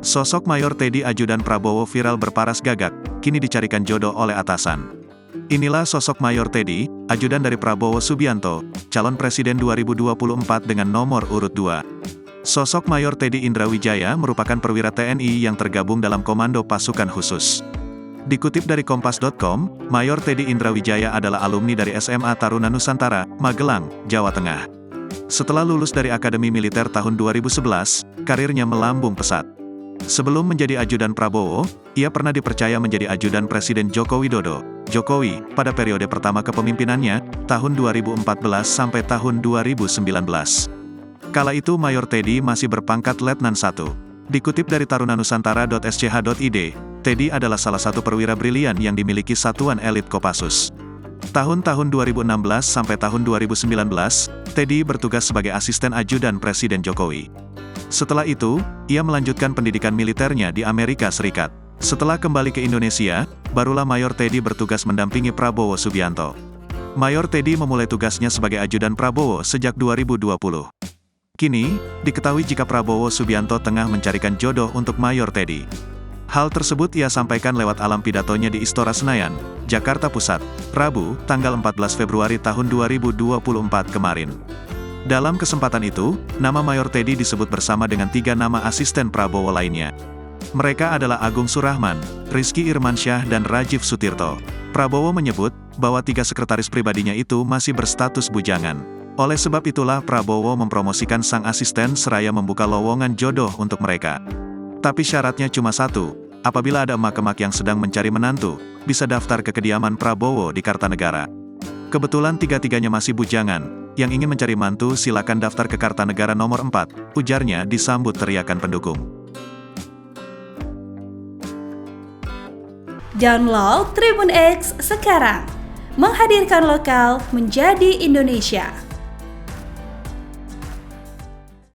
Sosok Mayor Teddy ajudan Prabowo viral berparas gagak, kini dicarikan jodoh oleh atasan. Inilah sosok Mayor Teddy, ajudan dari Prabowo Subianto, calon presiden 2024 dengan nomor urut 2. Sosok Mayor Teddy Indrawijaya merupakan perwira TNI yang tergabung dalam Komando Pasukan Khusus. Dikutip dari Kompas.com, Mayor Teddy Indrawijaya adalah alumni dari SMA Taruna Nusantara, Magelang, Jawa Tengah. Setelah lulus dari Akademi Militer tahun 2011, karirnya melambung pesat. Sebelum menjadi ajudan Prabowo, ia pernah dipercaya menjadi ajudan Presiden Joko Widodo, Jokowi, pada periode pertama kepemimpinannya, tahun 2014 sampai tahun 2019. Kala itu Mayor Teddy masih berpangkat Letnan 1. Dikutip dari tarunanusantara.sch.id, Teddy adalah salah satu perwira brilian yang dimiliki satuan elit Kopassus. Tahun-tahun 2016 sampai tahun 2019, Teddy bertugas sebagai asisten ajudan Presiden Jokowi. Setelah itu, ia melanjutkan pendidikan militernya di Amerika Serikat. Setelah kembali ke Indonesia, barulah Mayor Teddy bertugas mendampingi Prabowo Subianto. Mayor Teddy memulai tugasnya sebagai ajudan Prabowo sejak 2020. Kini, diketahui jika Prabowo Subianto tengah mencarikan jodoh untuk Mayor Teddy. Hal tersebut ia sampaikan lewat alam pidatonya di Istora Senayan, Jakarta Pusat, Rabu, tanggal 14 Februari tahun 2024 kemarin. Dalam kesempatan itu, nama Mayor Teddy disebut bersama dengan 3 nama asisten Prabowo lainnya. Mereka adalah Agung Surahman, Rizky Irmansyah dan Rajiv Sutirto. Prabowo menyebut bahwa 3 sekretaris pribadinya itu masih berstatus bujangan. Oleh sebab itulah Prabowo mempromosikan sang asisten seraya membuka lowongan jodoh untuk mereka. Tapi syaratnya cuma satu, apabila ada emak-emak yang sedang mencari menantu, bisa daftar ke kediaman Prabowo di Kartanegara. Kebetulan 3-tiganya masih bujangan. Yang ingin mencari mantu silakan daftar ke Kartanegara nomor 4, ujarnya disambut teriakan pendukung. Download Tribun X sekarang, menghadirkan lokal menjadi Indonesia.